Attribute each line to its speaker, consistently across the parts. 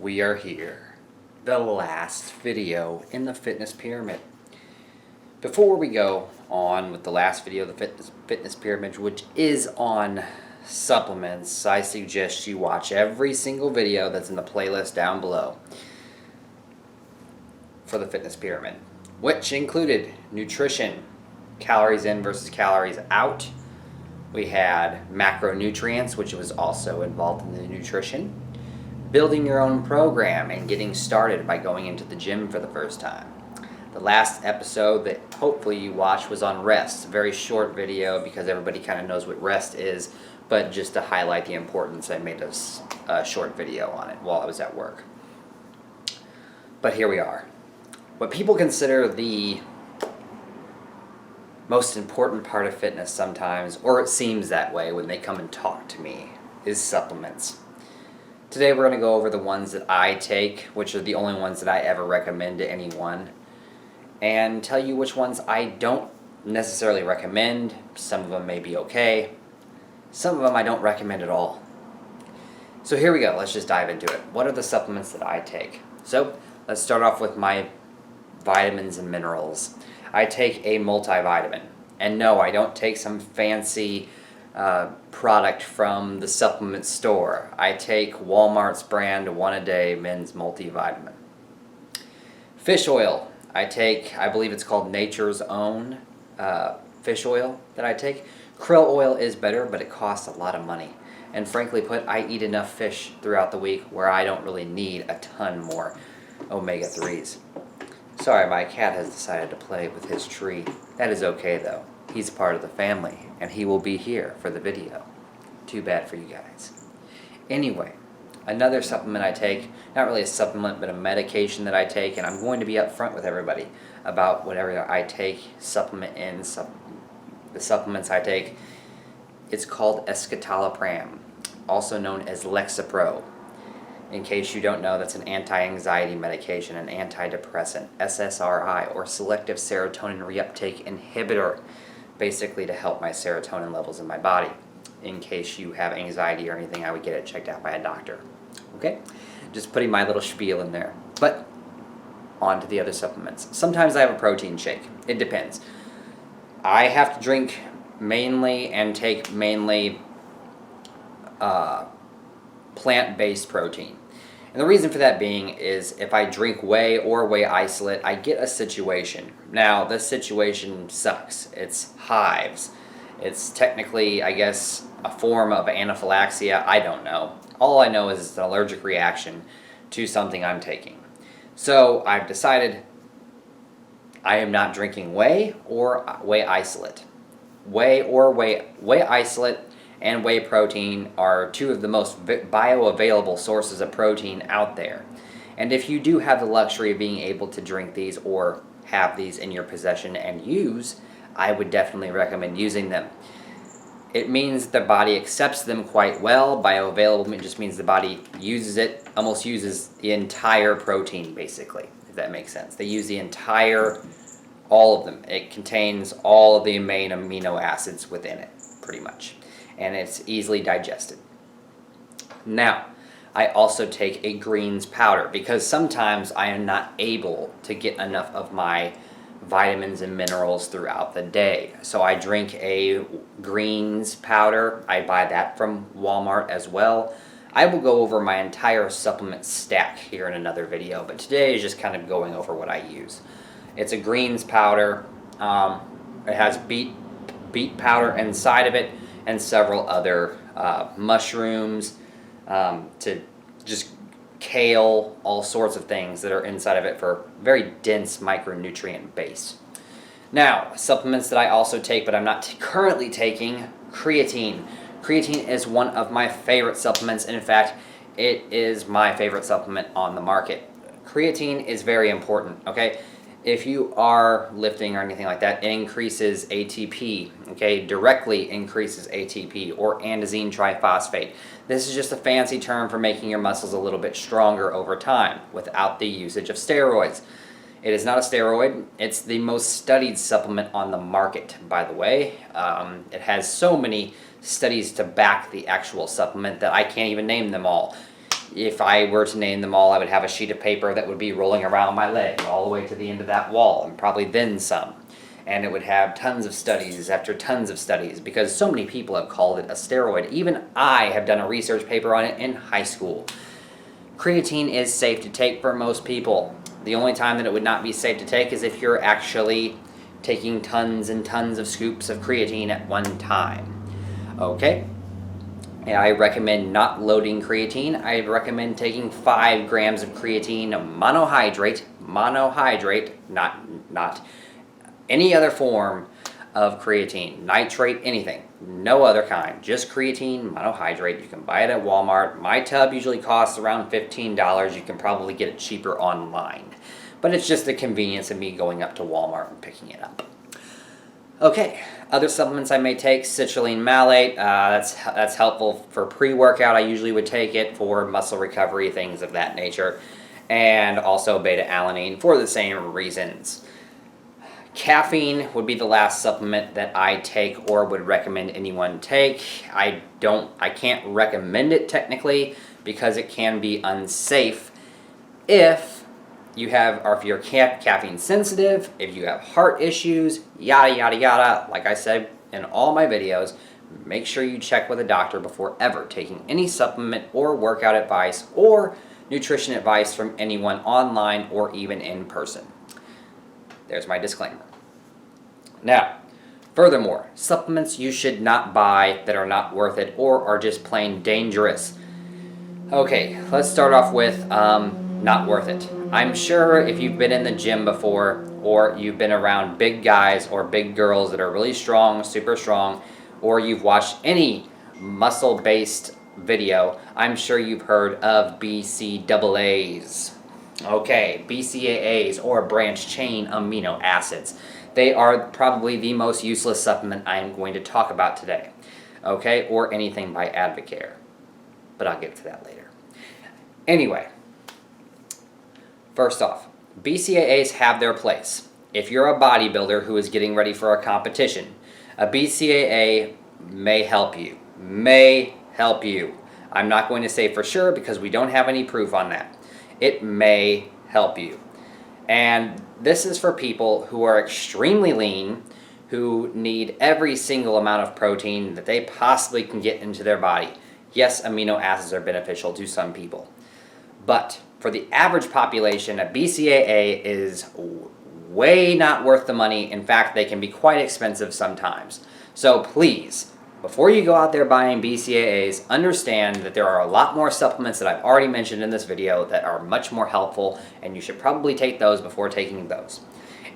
Speaker 1: We are here. The last video in the fitness pyramid. Before we go on with the last video, the fitness pyramid, which is on supplements, I suggest you watch every single video that's in the playlist down below for the fitness pyramid, which included nutrition, calories in versus calories out. We had macronutrients, which was also involved in the nutrition. Building your own program and getting started by going into the gym for the first time. The last episode that hopefully you watched was on rest. A very short video because everybody kind of knows what rest is, but just to highlight the importance, I made a short video on it while I was at work. But here we are. What people consider the most important part of fitness sometimes, or it seems that way when they come and talk to me, is supplements. Today we're going to go over the ones that I take, which are the only ones that I ever recommend to anyone, and tell you which ones I don't necessarily recommend. Some of them may be okay. Some of them I don't recommend at all. So here we go. Let's just dive into it. What are the supplements that I take? So let's start off with my vitamins and minerals. I take a multivitamin. And no, I don't take some fancy product from the supplement store. I take Walmart's brand One A Day Men's Multivitamin. Fish oil. I take, I believe it's called Nature's Own fish oil that I take. Krill oil is better, but it costs a lot of money. And frankly put, I eat enough fish throughout the week where I don't really need a ton more omega-3s. Sorry, my cat has decided to play with his tree. That is okay though. He's part of the family, and he will be here for the video. Too bad for you guys. Anyway, another supplement I take, not really a supplement, but a medication that I take, and I'm going to be upfront with everybody about whatever I take, the supplements I take. It's called escitalopram, also known as Lexapro. In case you don't know, that's an anti-anxiety medication, an antidepressant, SSRI, or selective serotonin reuptake inhibitor, basically to help my serotonin levels in my body. In case you have anxiety or anything, I would get it checked out by a doctor. Okay? Just putting my little spiel in there. But on to the other supplements. Sometimes I have a protein shake. It depends. I have to drink mainly and take mainly plant-based protein. And the reason for that being is if I drink whey or whey isolate, I get a situation. Now, this situation sucks. It's hives. It's technically, I guess, a form of anaphylaxia. I don't know. All I know is it's an allergic reaction to something I'm taking. So I've decided I am not drinking whey or whey isolate. Whey isolate and whey protein are two of the most bioavailable sources of protein out there. And if you do have the luxury of being able to drink these or have these in your possession and use, I would definitely recommend using them. It means the body accepts them quite well. Bioavailable just means the body uses it, almost uses the entire protein basically, if that makes sense. They use all of them. It contains all of the main amino acids within it, pretty much. And it's easily digested. Now, I also take a greens powder because sometimes I am not able to get enough of my vitamins and minerals throughout the day. So I drink a greens powder. I buy that from Walmart as well. I will go over my entire supplement stack here in another video, but today is just kind of going over what I use. It's a greens powder. It has beet powder inside of it, and several other mushrooms, to just kale, all sorts of things that are inside of it for very dense micronutrient base. Now, supplements that I also take, but I'm not currently taking, creatine. Creatine is one of my favorite supplements, and in fact, it is my favorite supplement on the market. Creatine is very important, okay? If you are lifting or anything like that, it increases ATP, okay? Directly increases ATP, or androgen triphosphate. This is just a fancy term for making your muscles a little bit stronger over time without the usage of steroids. It is not a steroid. It's the most studied supplement on the market, by the way. It has so many studies to back the actual supplement that I can't even name them all. if I were to name them all, I would have a sheet of paper that would be rolling around my leg all the way to the end of that wall, and probably then some. And it would have tons of studies after tons of studies, because so many people have called it a steroid. Even I have done a research paper on it in high school. Creatine is safe to take for most people. The only time that it would not be safe to take is if you're actually taking tons and tons of scoops of creatine at one time. Okay? And I recommend not loading creatine. I recommend taking 5 grams of creatine monohydrate, not any other form of creatine, nitrate, anything, no other kind, just creatine monohydrate. You can buy it at Walmart. My tub usually costs around $15. You can probably get it cheaper online, but it's just the convenience of me going up to Walmart and picking it up. Okay, other supplements I may take, citrulline malate, that's helpful for pre-workout. I usually would take it for muscle recovery, things of that nature, and also beta-alanine for the same reasons. Caffeine would be the last supplement that I take or would recommend anyone take. I can't recommend it technically because it can be unsafe if you're caffeine sensitive, if you have heart issues, yada yada yada. Like I said in all my videos, make sure you check with a doctor before ever taking any supplement or workout advice or nutrition advice from anyone online or even in person. There's my disclaimer. Now, furthermore, supplements you should not buy that are not worth it or are just plain dangerous. Okay, let's start off with not worth it. I'm sure if you've been in the gym before, or you've been around big guys or big girls that are really strong, super strong, or you've watched any muscle-based video, I'm sure you've heard of BCAAs. Okay, BCAAs, or branched chain amino acids. They are probably the most useless supplement I am going to talk about today. Okay, or anything by Advocare. But I'll get to that later. Anyway, first off, BCAAs have their place. If you're a bodybuilder who is getting ready for a competition, a BCAA may help you. I'm not going to say for sure because we don't have any proof on that. It may help you. And this is for people who are extremely lean, who need every single amount of protein that they possibly can get into their body. Yes, amino acids are beneficial to some people. But for the average population, a BCAA is way not worth the money. In fact, they can be quite expensive sometimes. So please, before you go out there buying BCAAs, understand that there are a lot more supplements that I've already mentioned in this video that are much more helpful, and you should probably take those before taking those.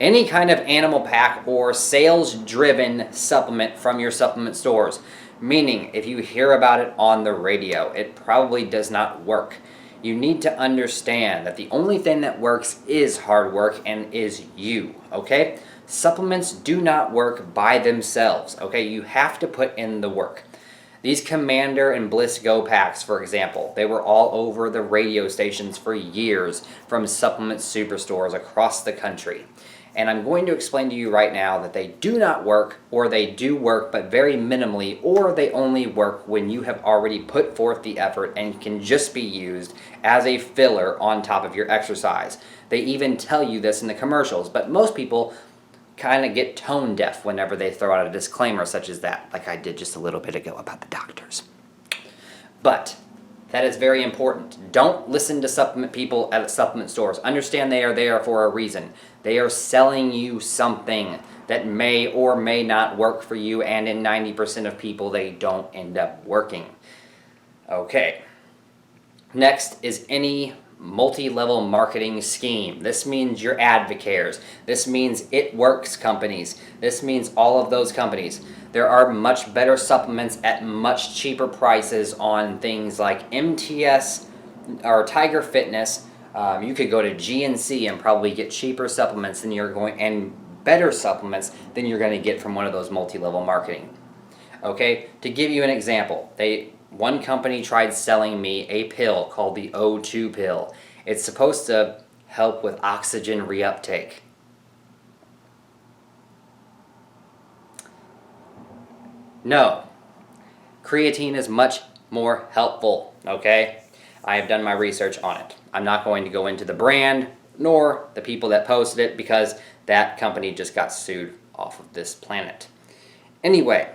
Speaker 1: Any kind of animal pack or sales-driven supplement from your supplement stores, meaning if you hear about it on the radio, it probably does not work. You need to understand that the only thing that works is hard work and is you, okay? Supplements do not work by themselves, okay? You have to put in the work. These Commander and Bliss Go packs, for example, they were all over the radio stations for years from supplement superstores across the country. And I'm going to explain to you right now that they do not work, or they do work but very minimally, or they only work when you have already put forth the effort and can just be used as a filler on top of your exercise. They even tell you this in the commercials, but most people kind of get tone deaf whenever they throw out a disclaimer such as that, like I did just a little bit ago about the doctors. But that is very important. Don't listen to supplement people at supplement stores. Understand they are there for a reason. They are selling you something that may or may not work for you, and in 90% of people, they don't end up working. Okay. Next is any multi-level marketing scheme. This means your Advocares. This means It Works companies. This means all of those companies. There are much better supplements at much cheaper prices on things like MTS or Tiger Fitness. You could go to GNC and probably get cheaper supplements than and better supplements than you're going to get from one of those multi-level marketing. Okay, to give you an example, one company tried selling me a pill called the O2 pill. It's supposed to help with oxygen reuptake. No. Creatine is much more helpful, okay? I have done my research on it. I'm not going to go into the brand nor the people that posted it because that company just got sued off of this planet. Anyway,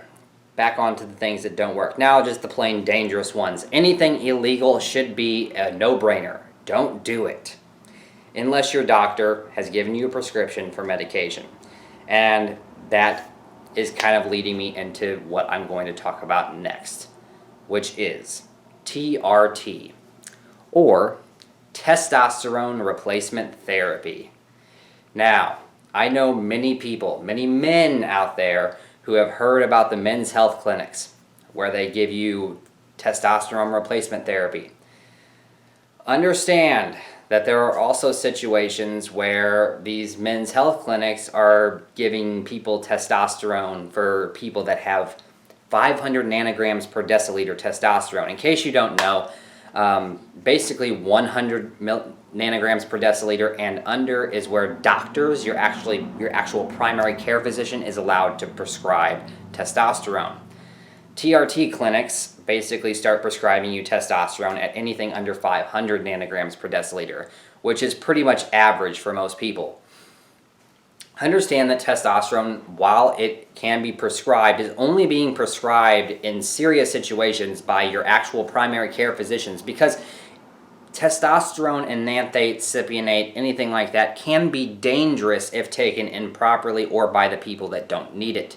Speaker 1: back onto the things that don't work. Now just the plain dangerous ones. Anything illegal should be a no-brainer. Don't do it unless your doctor has given you a prescription for medication. And that is kind of leading me into what I'm going to talk about next, which is TRT, or testosterone replacement therapy. Now, I know many people, many men out there who have heard about the men's health clinics where they give you testosterone replacement therapy. Understand that there are also situations where these men's health clinics are giving people testosterone for people that have 500 nanograms per deciliter testosterone. In case you don't know, basically 100 nanograms per deciliter and under is where doctors, your actual primary care physician, is allowed to prescribe testosterone. TRT clinics basically start prescribing you testosterone at anything under 500 nanograms per deciliter, which is pretty much average for most people. Understand that testosterone, while it can be prescribed, is only being prescribed in serious situations by your actual primary care physicians, because testosterone and nanthate, cypionate, anything like that can be dangerous if taken improperly or by the people that don't need it.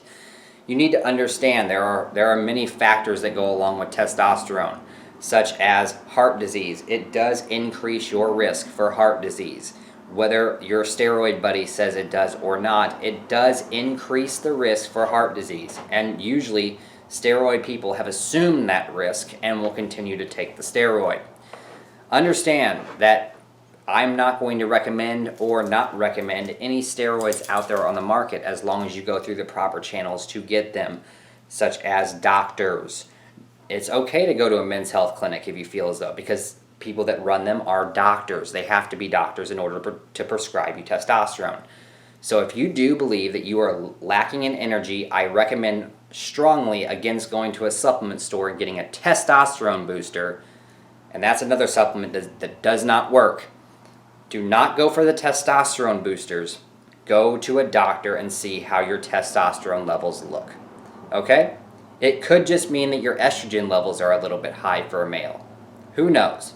Speaker 1: You need to understand there are many factors that go along with testosterone, such as heart disease. It does increase your risk for heart disease. Whether your steroid buddy says it does or not, it does increase the risk for heart disease. And usually, steroid people have assumed that risk and will continue to take the steroid. Understand that I'm not going to recommend or not recommend any steroids out there on the market as long as you go through the proper channels to get them, such as doctors. It's okay to go to a men's health clinic if you feel as though, because people that run them are doctors. They have to be doctors in order to prescribe you testosterone. So if you do believe that you are lacking in energy, I recommend strongly against going to a supplement store and getting a testosterone booster. And that's another supplement that does not work. Do not go for the testosterone boosters. Go to a doctor and see how your testosterone levels look. Okay? It could just mean that your estrogen levels are a little bit high for a male. Who knows?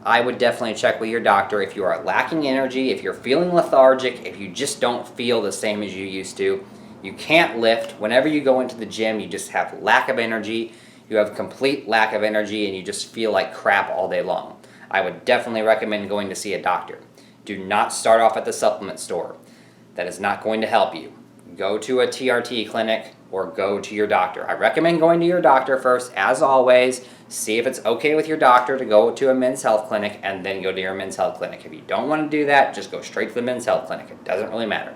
Speaker 1: I would definitely check with your doctor if you are lacking energy, if you're feeling lethargic, if you just don't feel the same as you used to. You can't lift. Whenever you go into the gym, you just have lack of energy. You have complete lack of energy and you just feel like crap all day long. I would definitely recommend going to see a doctor. Do not start off at the supplement store. That is not going to help you. Go to a TRT clinic or go to your doctor. I recommend going to your doctor first, as always. See if it's okay with your doctor to go to a men's health clinic and then go to your men's health clinic. If you don't want to do that, just go straight to the men's health clinic. It doesn't really matter.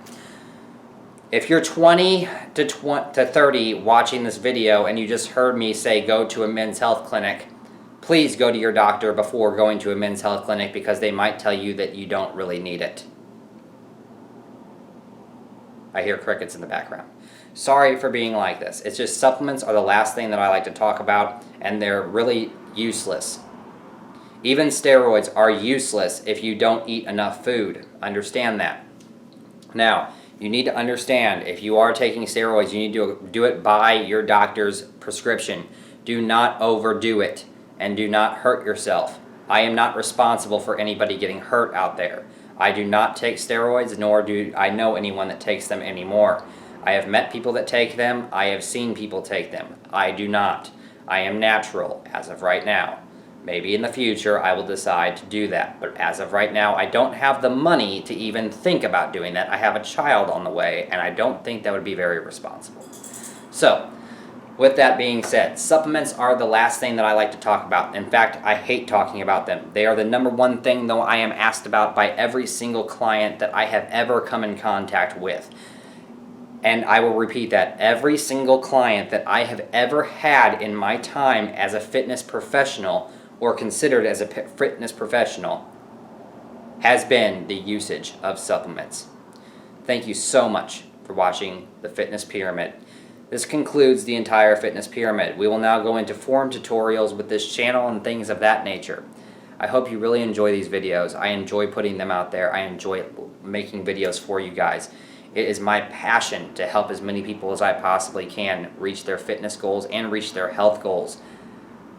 Speaker 1: If you're 20 to 30 watching this video and you just heard me say go to a men's health clinic, please go to your doctor before going to a men's health clinic, because they might tell you that you don't really need it. I hear crickets in the background. Sorry for being like this. It's just supplements are the last thing that I like to talk about, and they're really useless. Even steroids are useless if you don't eat enough food. Understand that. Now, you need to understand, if you are taking steroids, you need to do it by your doctor's prescription. Do not overdo it, and do not hurt yourself. I am not responsible for anybody getting hurt out there. I do not take steroids, nor do I know anyone that takes them anymore. I have met people that take them. I have seen people take them. I do not. I am natural as of right now. Maybe in the future I will decide to do that. But as of right now, I don't have the money to even think about doing that. I have a child on the way, and I don't think that would be very responsible. So, with that being said, supplements are the last thing that I like to talk about. In fact, I hate talking about them. They are the number one thing, though, I am asked about by every single client that I have ever come in contact with. And I will repeat that. Every single client that I have ever had in my time as a fitness professional, or considered as a fitness professional, has been the usage of supplements. Thank you so much for watching the Fitness Pyramid. This concludes the entire Fitness Pyramid. We will now go into form tutorials with this channel and things of that nature. I hope you really enjoy these videos. I enjoy putting them out there. I enjoy making videos for you guys. It is my passion to help as many people as I possibly can reach their fitness goals and reach their health goals.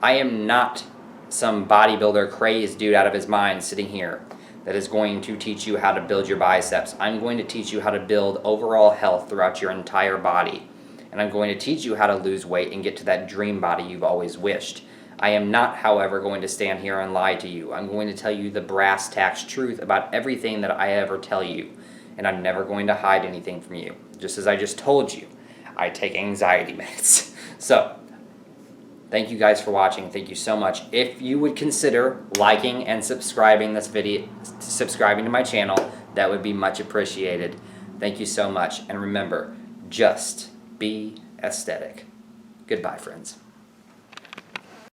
Speaker 1: I am not some bodybuilder crazed dude out of his mind sitting here that is going to teach you how to build your biceps. I'm going to teach you how to build overall health throughout your entire body. And I'm going to teach you how to lose weight and get to that dream body you've always wished. I am not, however, going to stand here and lie to you. I'm going to tell you the brass tacks truth about everything that I ever tell you. And I'm never going to hide anything from you. Just as I just told you, I take anxiety meds. So, thank you guys for watching. Thank you so much. If you would consider liking and subscribing this video, subscribing to my channel, that would be much appreciated. Thank you so much. And remember, just be aesthetic. Goodbye, friends.